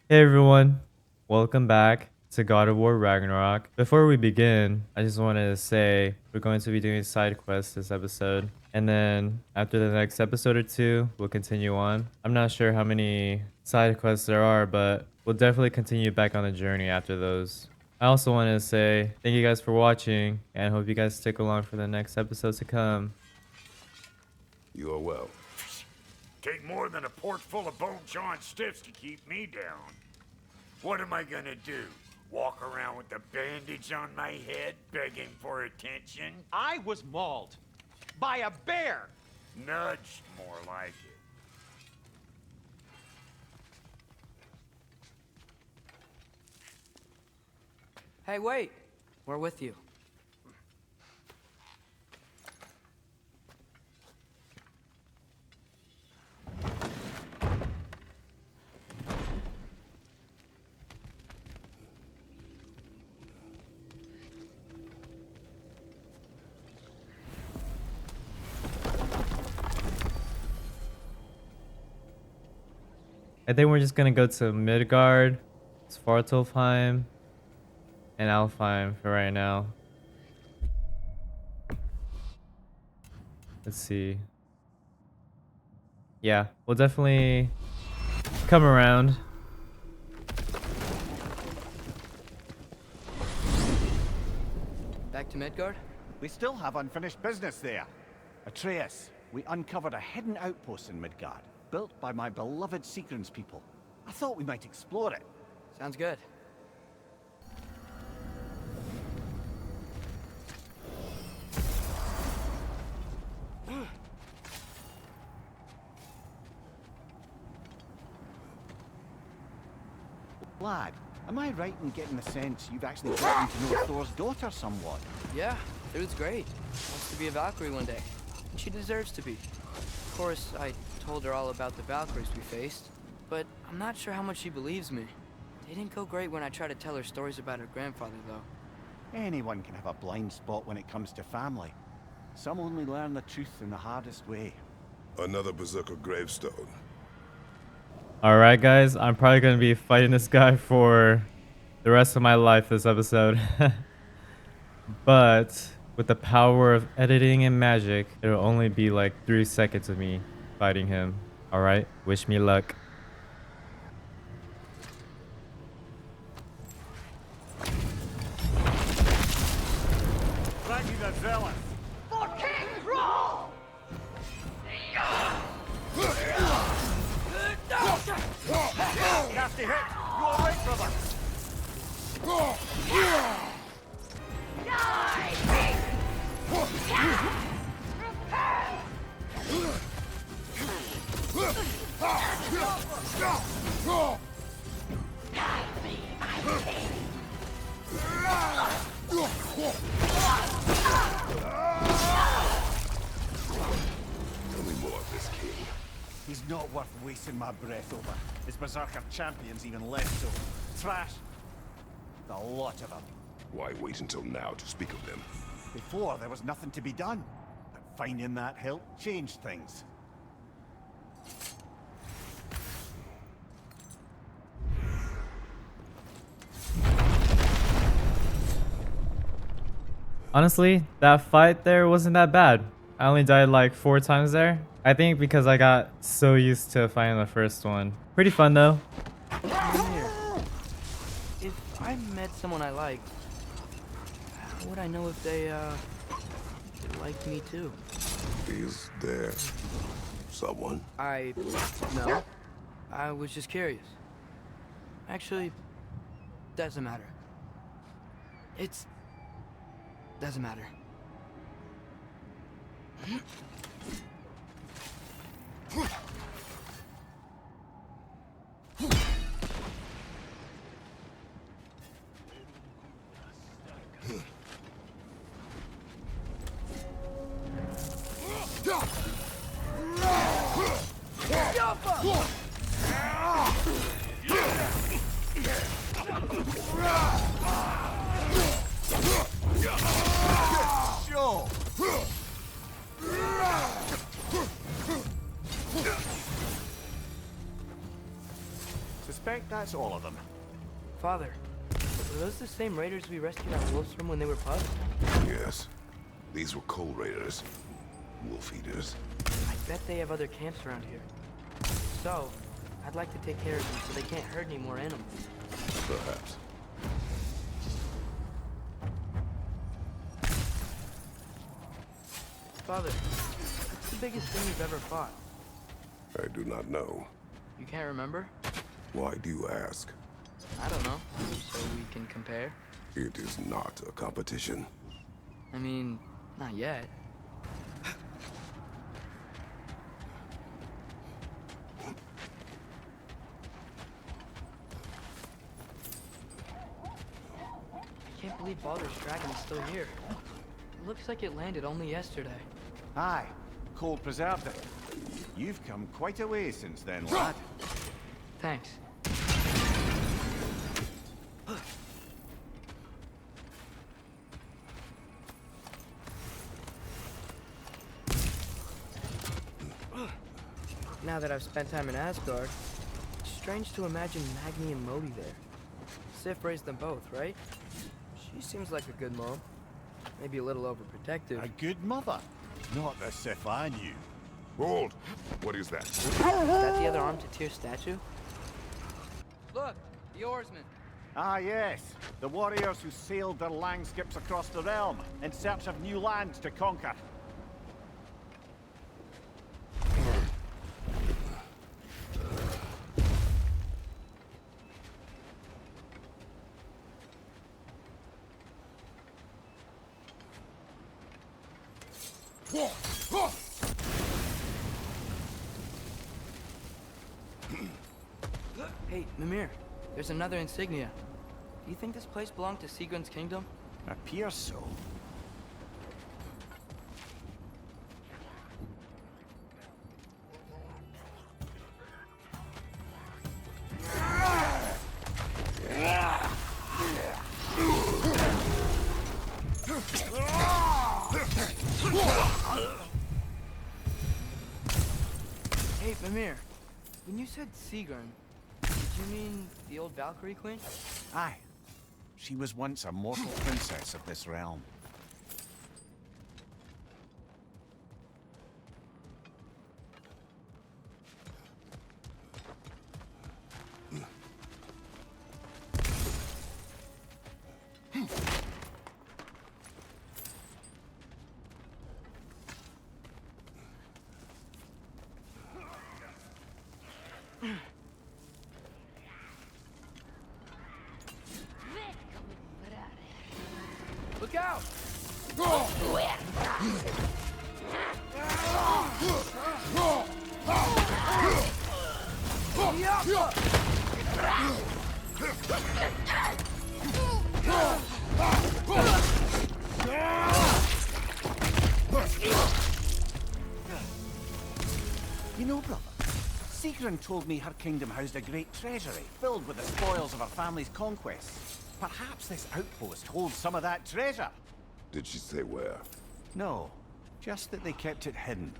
Hey everyone, welcome back to God of War Ragnarok. Before we begin, I just wanted to say we're going to be doing side quests this episode. And then after the next episode or two, we'll continue on. I'm not sure how many side quests there are, but we'll definitely continue back on the journey after those. I also wanted to say thank you guys for watching and hope you guys stick along for the next episodes to come. You are well. Take more than a port full of bone-chawing stiffs to keep me down. What am I gonna do? Walk around with a bandage on my head, begging for attention? I was mauled by a bear. Nudged, more like it. Hey, wait! We're with you. I think we're just gonna go to Midgard, Svartalfheim, and Alfheim for right now. Let's see. Yeah, we'll definitely come around. Back to Midgard? We still have unfinished business there. Atreus, we uncovered a hidden outpost in Midgard, built by my beloved Seagrins people. I thought we might explore it. Sounds good. Lad, am I right in getting the sense you've actually gotten to know Thor's daughter somewhat? Yeah, Thud's great. Wants to be a Valkyrie one day. And she deserves to be. Of course, I told her all about the Valkyries we faced, but I'm not sure how much she believes me. They didn't go great when I tried to tell her stories about her grandfather, though. Anyone can have a blind spot when it comes to family. Some only learn the truth in the hardest way. Another berserker gravestone. Alright guys, I'm probably gonna be fighting this guy for the rest of my life this episode. But with the power of editing and magic, it'll only be like 3 seconds of me fighting him. Alright, wish me luck. Raggy the Zealous! For King Thrall! Nasty hit! You alright, brother? Tell me more of this king. He's not worth wasting my breath over. His berserker champions even less so. Trash. The lot of them. Why wait until now to speak of them? Before, there was nothing to be done. But finding that help changed things. Honestly, that fight there wasn't that bad. I only died like 4 times there. I think because I got so used to fighting the first one. Pretty fun though. Come here. If I met someone I liked, how would I know if they liked me too? Is there someone? No. I was just curious. Actually, doesn't matter. Doesn't matter. Sure. That's all of them. Father, were those the same raiders we rescued our wolves from when they were pups? Yes. These were coal raiders. Wolf eaters. I bet they have other camps around here. So, I'd like to take care of them so they can't hurt any more animals. Perhaps. Father, what's the biggest thing you've ever fought? I do not know. You can't remember? Why do you ask? I don't know. So we can compare? It is not a competition. I mean, not yet. I can't believe Baldur's dragon is still here. It looks like it landed only yesterday. Aye, cold preserved it. You've come quite a way since then, lad. Thanks. Now that I've spent time in Asgard, it's strange to imagine Magni and Modi there. Sif raised them both, right? She seems like a good mom. Maybe a little overprotective. A good mother. Not the Sif I knew. Hold! What is that? Is that the other arm to Tyr statue? Look, the oarsmen. Ah, yes. The warriors who sailed their langskips across the realm in search of new lands to conquer. Hey, Mimir, there's another insignia. Do you think this place belonged to Sigrun's kingdom? Appears so. Hey, Mimir, when you said Sigrun, did you mean the old Valkyrie queen? Aye. She was once a mortal princess of this realm. Look out! You know, brother, Sigrun told me her kingdom housed a great treasury filled with the spoils of her family's conquests. Perhaps this outpost holds some of that treasure. Did she say where? No, just that they kept it hidden.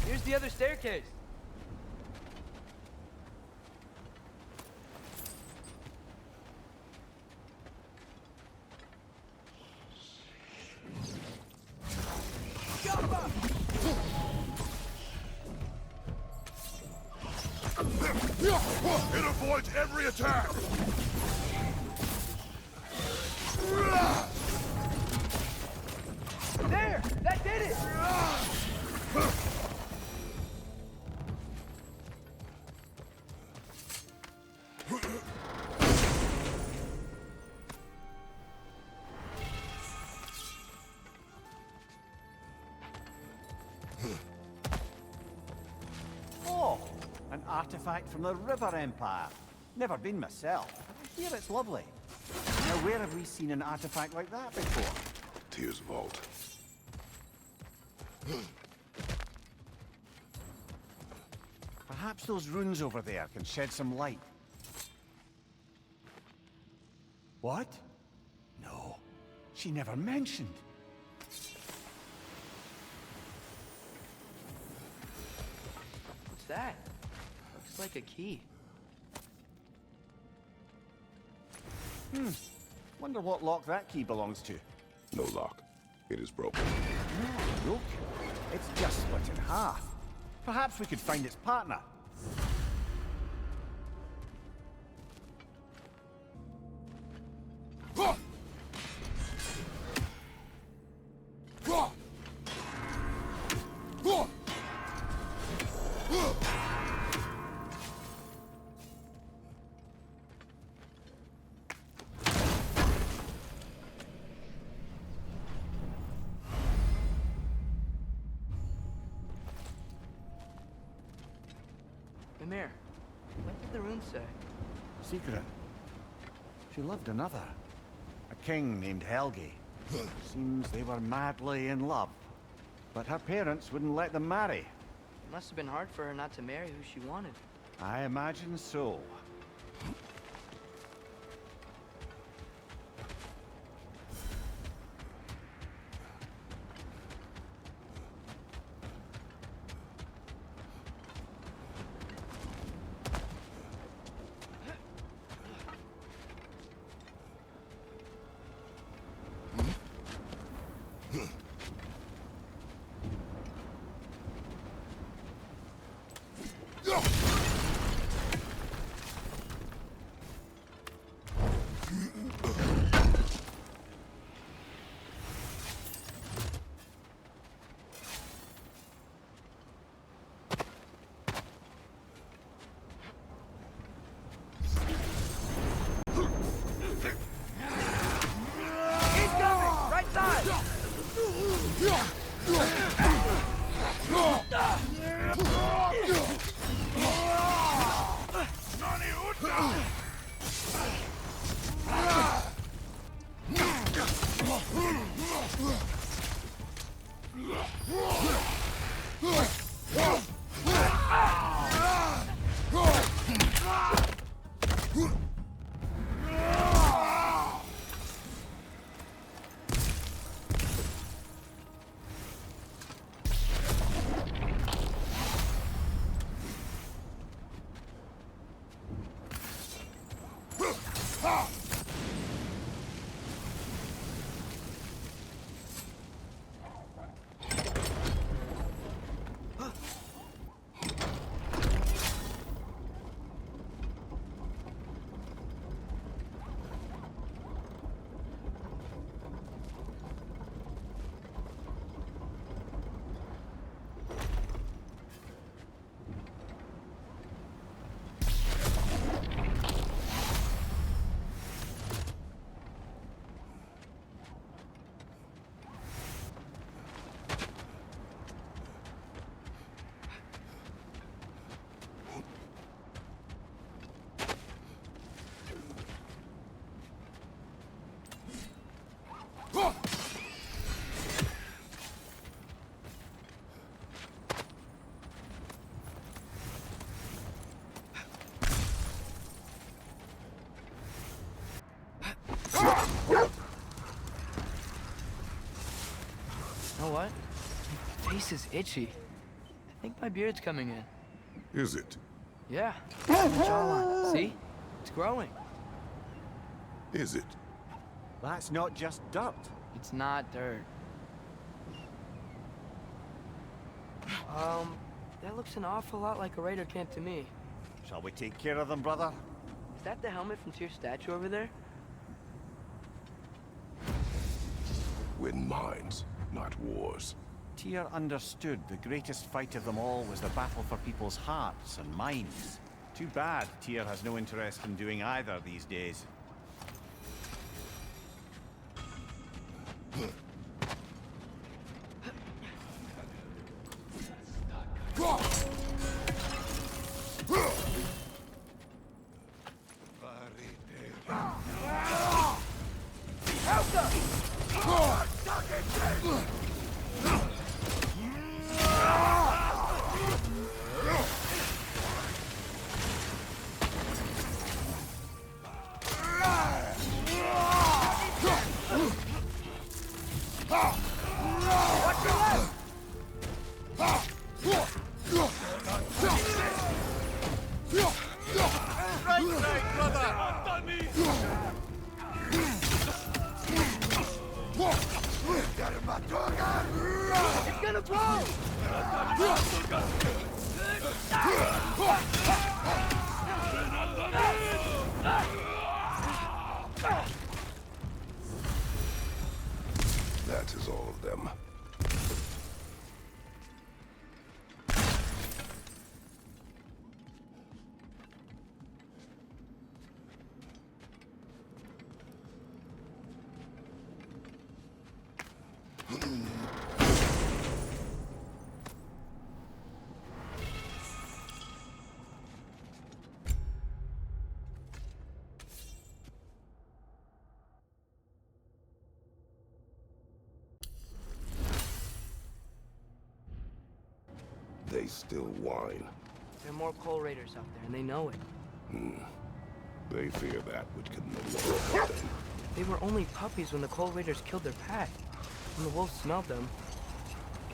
Here's the other staircase. It avoids every attack! There! That did it! artifact from the River Empire. Never been myself. I hear it's lovely. Now, where have we seen an artifact like that before? Tyr's vault. Perhaps those runes over there can shed some light. What? No. She never mentioned. What's that? Looks like a key. Wonder what lock that key belongs to. No lock. It is broken. Look, it's just split in half. Perhaps we could find its partner. Mimir, what did the rune say? Secret. She loved another. A king named Helgi. Seems they were madly in love. But her parents wouldn't let them marry. It must have been hard for her not to marry who she wanted. I imagine so. He's coming! Right side! You know what? My face is itchy. I think my beard's coming in. Is it? Yeah, my jawline. See? It's growing. Is it? That's not just dirt. It's not dirt. That looks an awful lot like a raider camp to me. Shall we take care of them, brother? Is that the helmet from Tyr's statue over there? Win mines, not wars. Tyr understood the greatest fight of them all was the battle for people's hearts and minds. Too bad Tyr has no interest in doing either these days. It's gonna blow! That is all of them. They still whine. There are more Coal Raiders out there, and they know it. They fear that which can no longer help them. They were only puppies when the Coal Raiders killed their pack. When the wolves smelled them,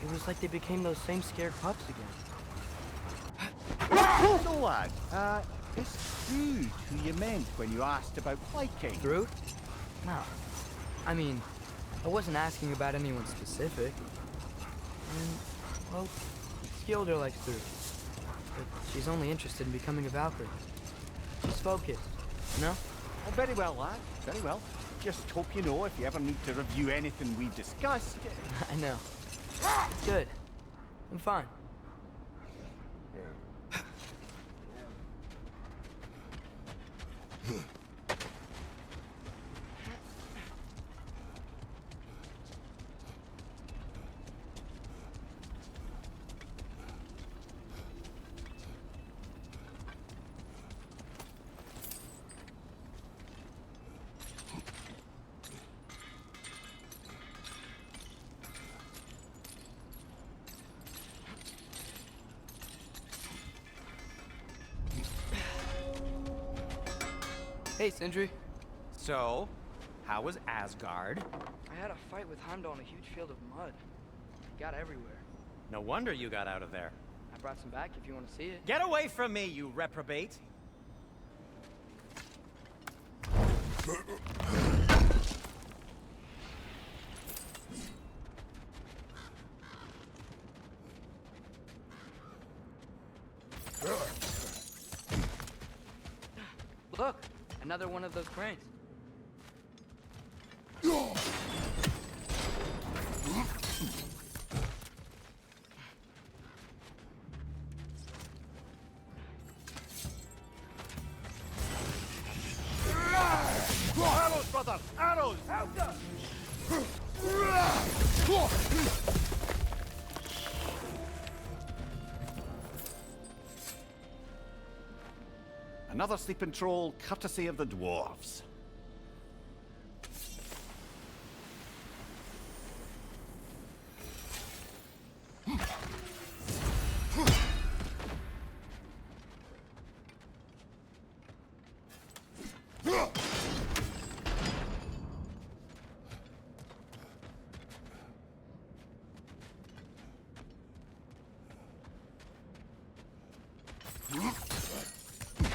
it was like they became those same scared pups again. So, lad, is Scrooge who you meant when you asked about Viking? Groot? No. I mean, I wasn't asking about anyone specific. And, well, Skilder likes Groot. But she's only interested in becoming a Valkyrie. She's focused, you know? Oh, very well, lad. Very well. Just hope you know if you ever need to review anything we've discussed. I know. Good. I'm fine. Hey, Sindri. So, how was Asgard? I had a fight with Heimdall in a huge field of mud. It got everywhere. No wonder you got out of there. I brought some back if you want to see it. Get away from me, you reprobate! Look! Another one of those cranes. Arrows, brother! Arrows! Another sleeping troll, courtesy of the dwarves.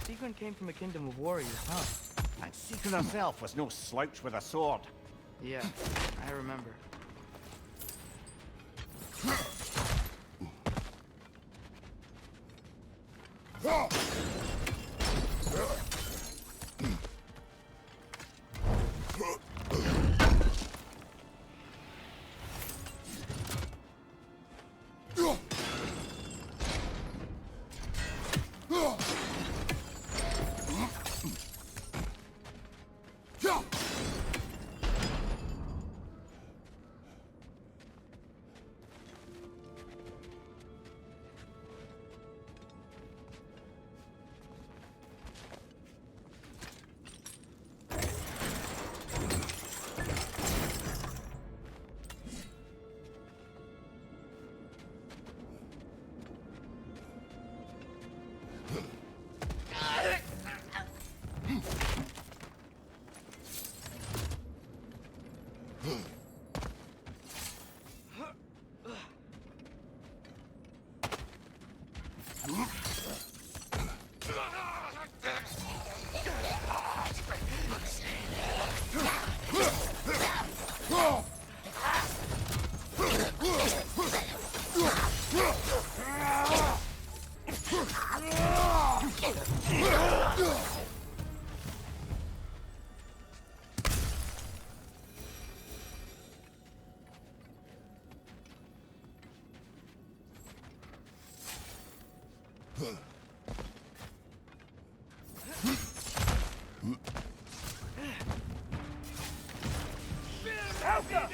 Sigrun came from a kingdom of warriors, huh? And Sigrun herself was no slouch with a sword. Yeah, I remember. Helga!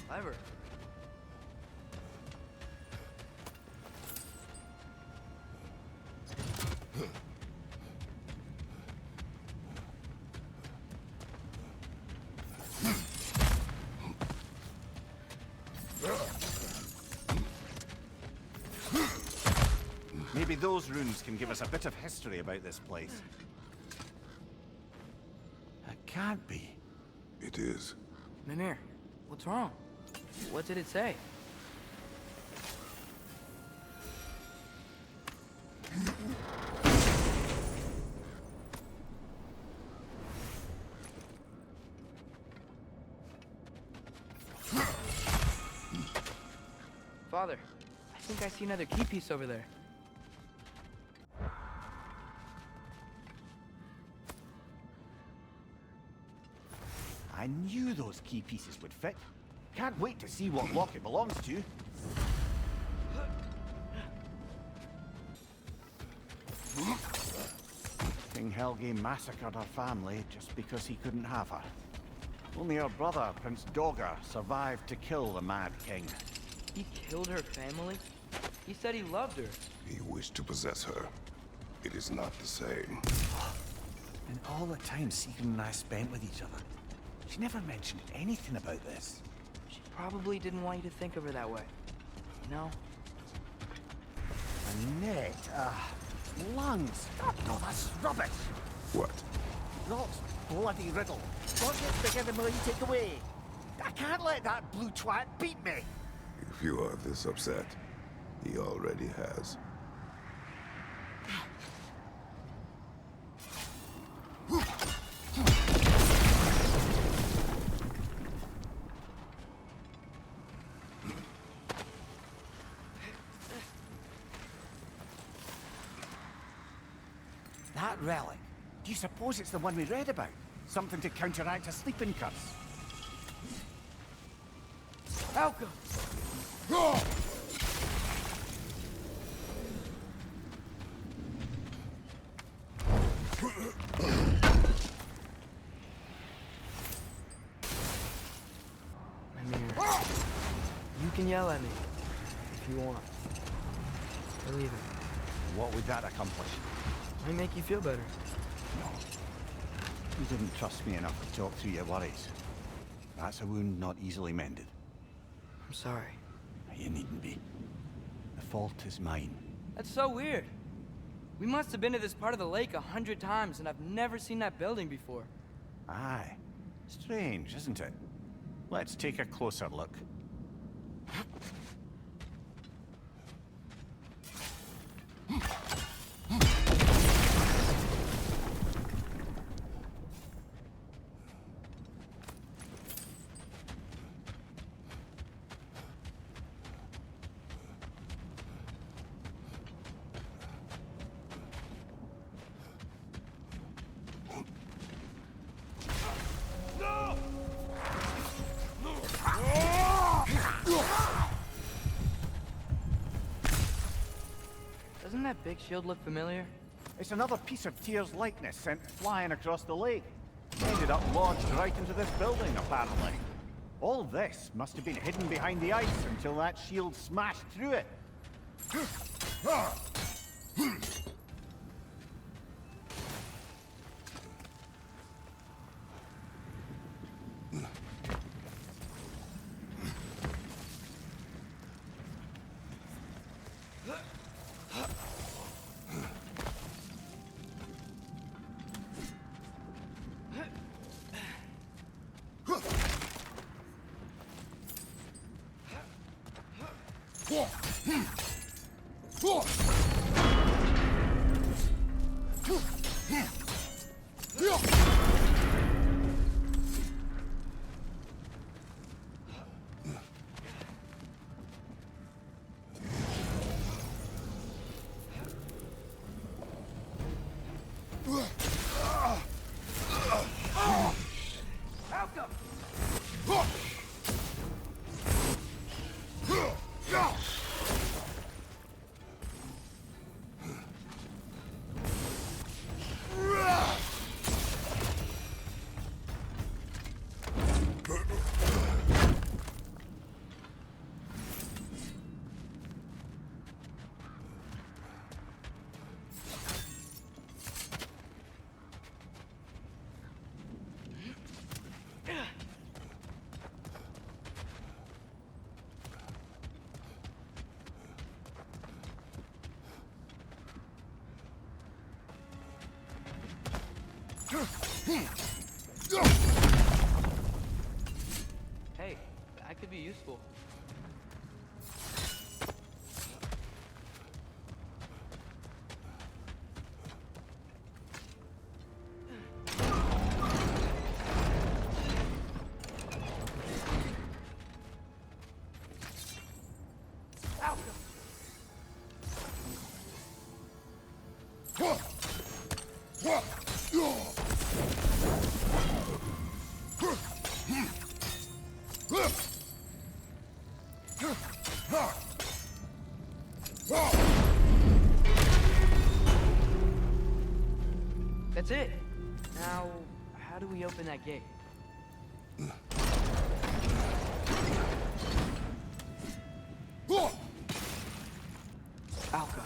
Clever. Maybe those runes can give us a bit of history about this place. It can't be. It is. Mimir, what's wrong? What did it say? Father, I think I see another key piece over there. I knew those key pieces would fit. Can't wait to see what lock it belongs to. King Helgi massacred her family just because he couldn't have her. Only her brother, Prince Dogger, survived to kill the Mad King. He killed her family? He said he loved her. He wished to possess her. It is not the same. And all the time Sigrid and I spent with each other, she never mentioned anything about this. She probably didn't want you to think of her that way. You know? A neck, lungs. No, that's rubbish. What? Rot's bloody riddle. What gets bigger the more you take away? I can't let that blue twat beat me. If you are this upset, he already has. That relic. Do you suppose it's the one we read about? Something to counteract a sleeping curse? Falco! Mimir, you can yell at me if you want. Believe it. What would that accomplish? Might make you feel better. No. You didn't trust me enough to talk through your worries. That's a wound not easily mended. I'm sorry. You needn't be. The fault is mine. That's so weird. We must have been to this part of the lake 100 times, and I've never seen that building before. Aye. Strange, isn't it? Let's take a closer look. Doesn't that big shield look familiar? It's another piece of Tyr's likeness sent flying across the lake. Ended up lodged right into this building, apparently. All this must have been hidden behind the ice until that shield smashed through it. Hey, that could be useful. That's it. Now, how do we open that gate? Alka.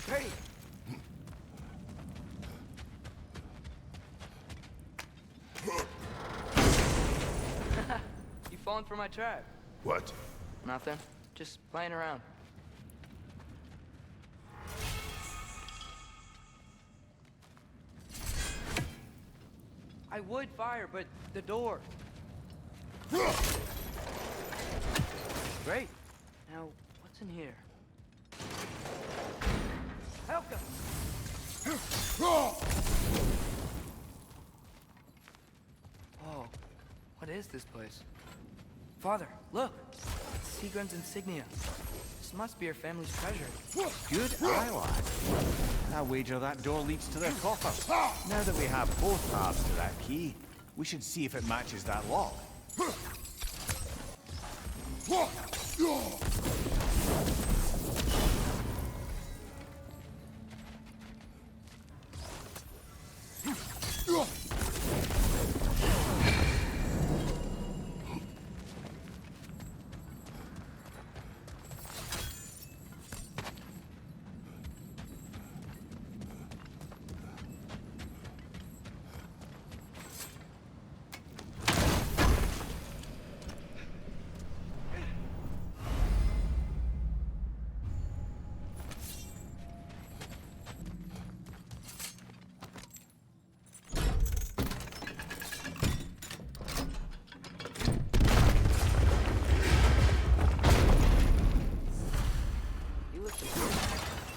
Hey! You falling for my trap? What? Nothing. Just playing around. I would fire, but the door. Great. Now, what's in here? Helka! Whoa. What is this place? Father, look! It's Sigrun's insignia. This must be her family's treasure. Good eye, lad. I wager that door leads to their coffers. Now that we have both halves to that key, we should see if it matches that lock.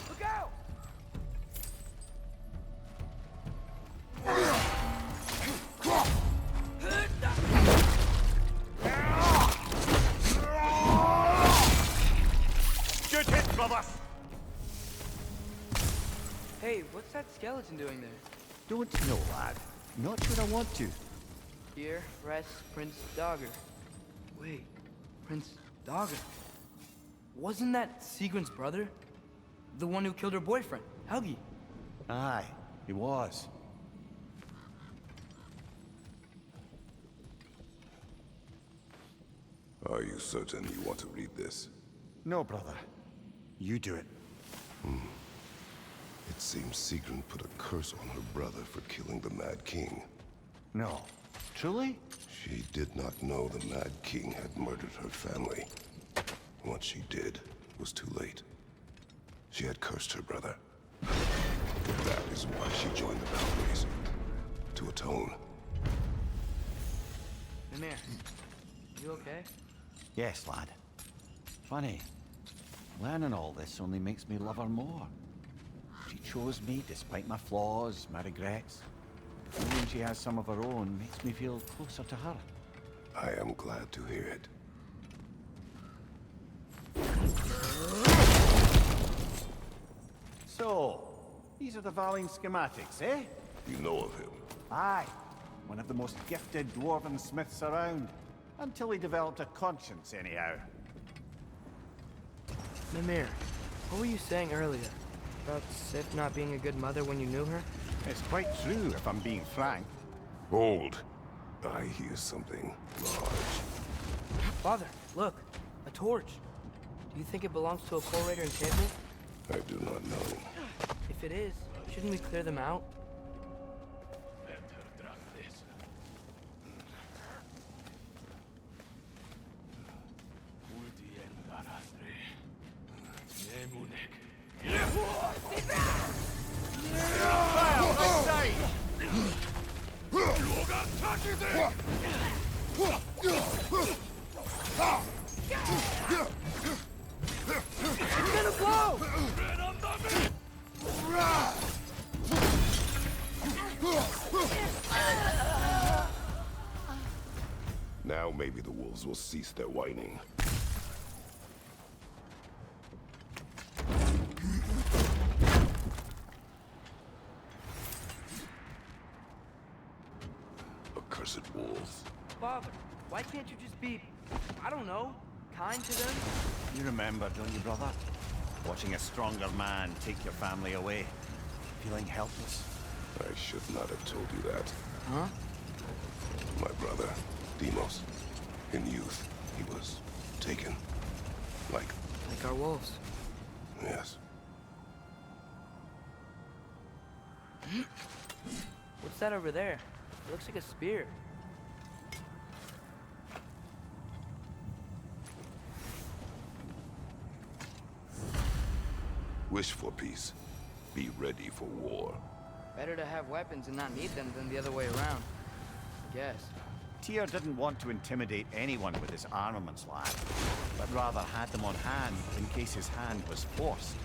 Look out! Good hit, brother! Hey, what's that skeleton doing there? Don't know, lad. Not sure I want to. Here rests Prince Dagger. Wait, Prince Dagger? Wasn't that Sigrun's brother? The one who killed her boyfriend, Helgi? Aye, he was. Are you certain you want to read this? No, brother. You do it. It seems Sigrun put a curse on her brother for killing the Mad King. No. Truly? She did not know the Mad King had murdered her family. Once she did, it was too late. She had cursed her brother. That is why she joined the Valkyries. to atone. Mimir, you okay? Yes, lad. Funny. Learning all this only makes me love her more. She chose me despite my flaws, my regrets. Knowing she has some of her own makes me feel closer to her. I am glad to hear it. So, these are the Valine schematics, eh? You know of him? Aye. One of the most gifted dwarven smiths around. Until he developed a conscience, anyhow. Mimir, what were you saying earlier? About Sif not being a good mother when you knew her? It's quite true, if I'm being frank. Hold. I hear something large. Father, look, a torch. Do you think it belongs to a Coal Raider encampment? I do not know. If it is, shouldn't we clear them out? It's gonna blow! Now maybe the wolves will cease their whining. Accursed wolves. Father, why can't you just be, I don't know, kind to them? You remember, don't you, brother? Watching a stronger man take your family away. Feeling helpless. I should not have told you that. Huh? My brother, Demos. In youth, he was taken. Like, Like our wolves. yes. What's that over there? It looks like a spear. Wish for peace. Be ready for war. Better to have weapons and not need them than the other way around. I guess. Tyr didn't want to intimidate anyone with his armaments, lad, but rather had them on hand in case his hand was forced.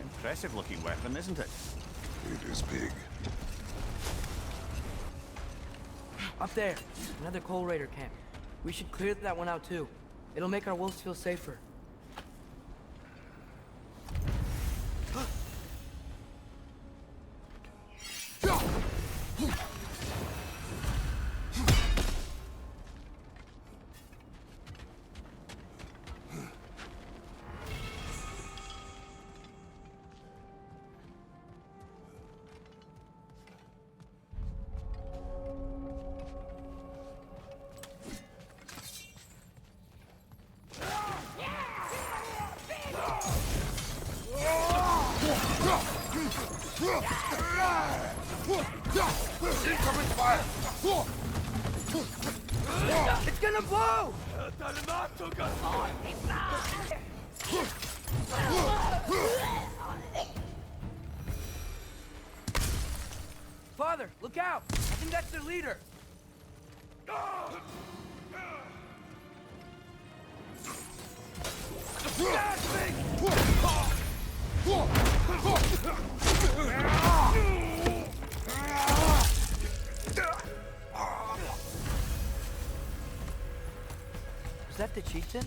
Impressive-looking weapon, isn't it? It is big. Up there, another Coal Raider camp. We should clear that one out too. It'll make our wolves feel safer. It's gonna blow! Father, look out! I think that's their leader. Was that the chieftain?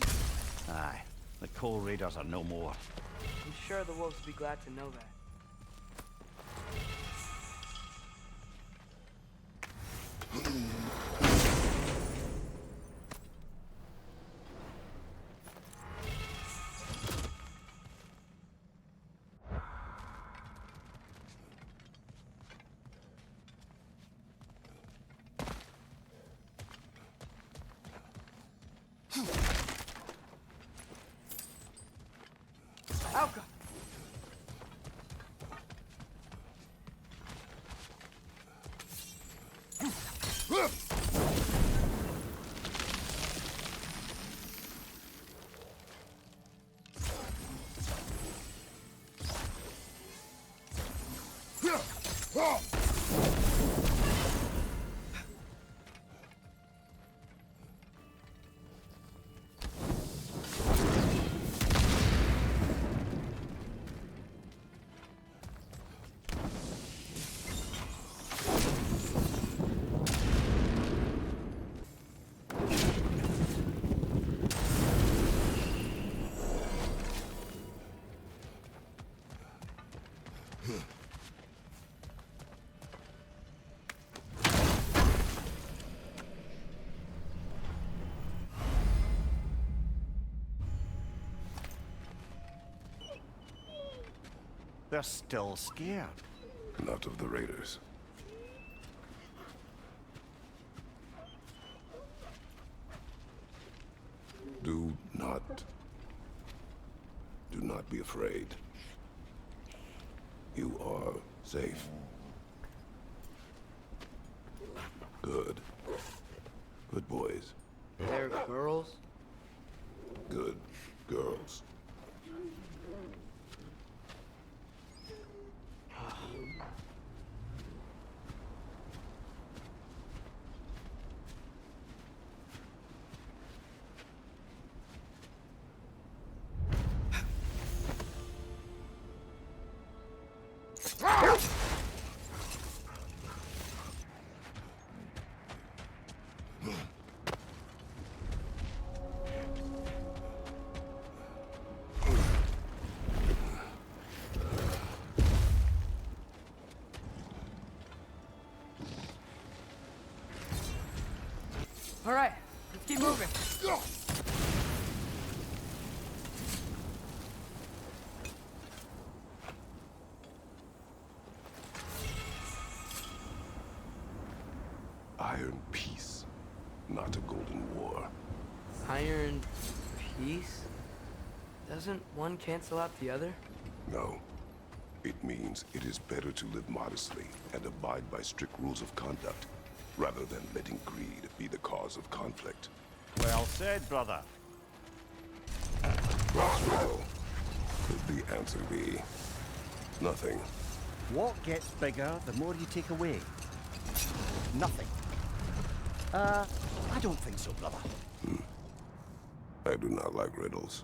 Aye. The Coal Raiders are no more. I'm sure the wolves will be glad to know that. Alka! They're still scared. Not of the raiders. Do not be afraid. You are safe. Good. Good boys. They're girls? Good girls. All right, let's keep moving. Iron peace, not a golden war. Iron Peace? Doesn't one cancel out the other? No. It means it is better to live modestly and abide by strict rules of conduct, rather than letting greed be the cause of conflict. Well said, brother. What's riddle? Could the answer be nothing? What gets bigger the more you take away? Nothing. I don't think so, brother. I do not like riddles.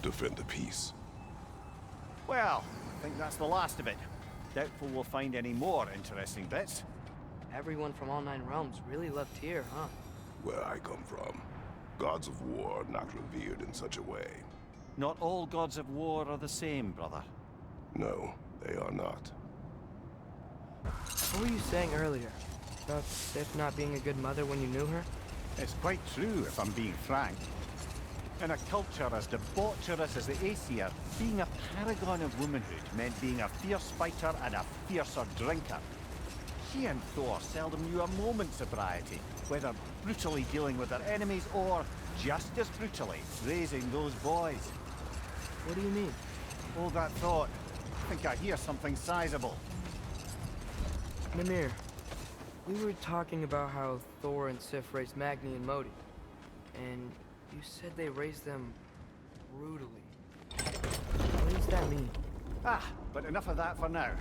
Defend the peace. Well, I think that's the last of it. Doubtful we'll find any more interesting bits. Everyone from all 9 realms really loved here, huh? Where I come from, gods of war are not revered in such a way. Not all gods of war are the same, brother. No, they are not. What were you saying earlier? About Sif not being a good mother when you knew her? It's quite true, if I'm being frank. In a culture as debaucherous as the Aesir, being a paragon of womanhood meant being a fierce fighter and a fiercer drinker. She and Thor seldom knew a moment's sobriety, whether brutally dealing with their enemies or, just as brutally, raising those boys. What do you mean? Hold that thought. I think I hear something sizable. Mimir, we were talking about how Thor and Sif raised Magni and Modi. And you said they raised them brutally. What does that mean? But enough of that for now.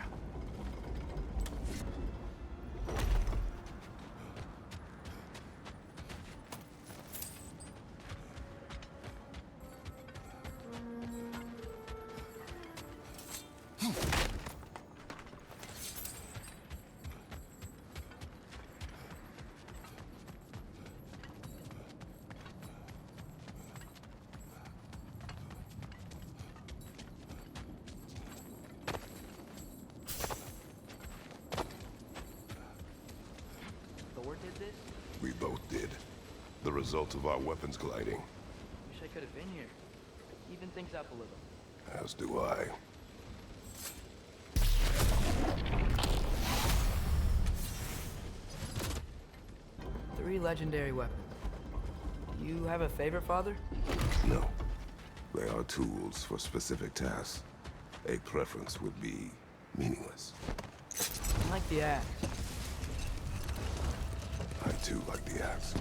Thor did this? We both did. The result of our weapons colliding. Wish I could have been here. Even things up a little. As do I. Three legendary weapons. You have a favorite, Father? No. They are tools for specific tasks. A preference would be meaningless. I like the axe. I too like the axe.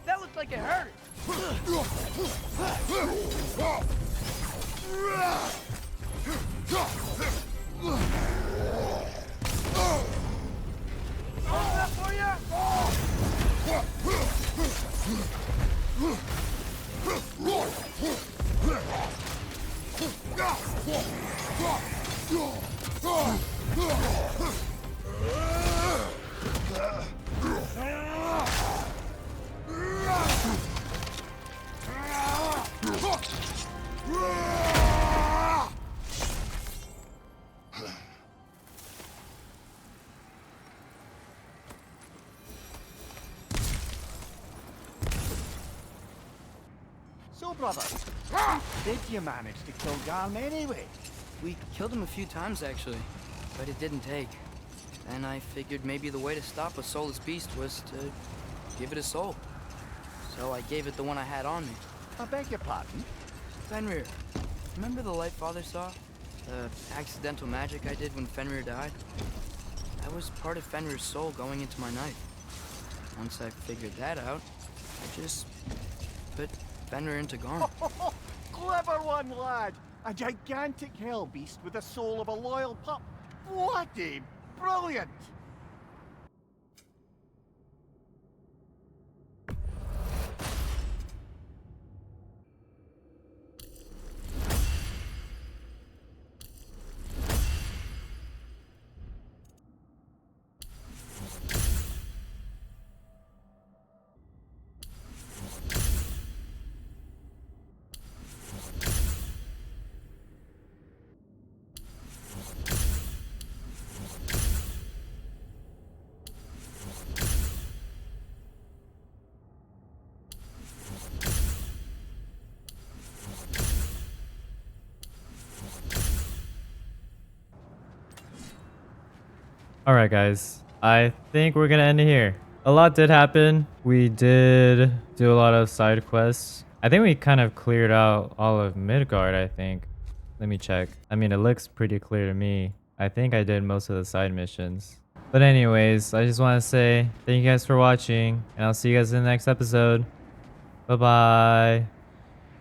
That looks like it hurt. Hold that for you. So, brother, did you manage to kill Garm anyway? We killed him a few times, actually, but it didn't take. And I figured maybe the way to stop a soulless beast was to give it a soul. So I gave it the one I had on me. I beg your pardon? Fenrir, remember the light Father saw? The accidental magic I did when Fenrir died? That was part of Fenrir's soul going into my knife. Once I figured that out, I just put Fenrir into Garm. Clever one, lad! A gigantic hell beast with the soul of a loyal pup. What a brilliant! Alright guys, I think we're gonna end it here. A lot did happen. We did do a lot of side quests. I think we kind of cleared out all of Midgard, I think. Let me check. I mean, it looks pretty clear to me. I think I did most of the side missions. But anyways, I just want to say thank you guys for watching, and I'll see you guys in the next episode. Bye-bye.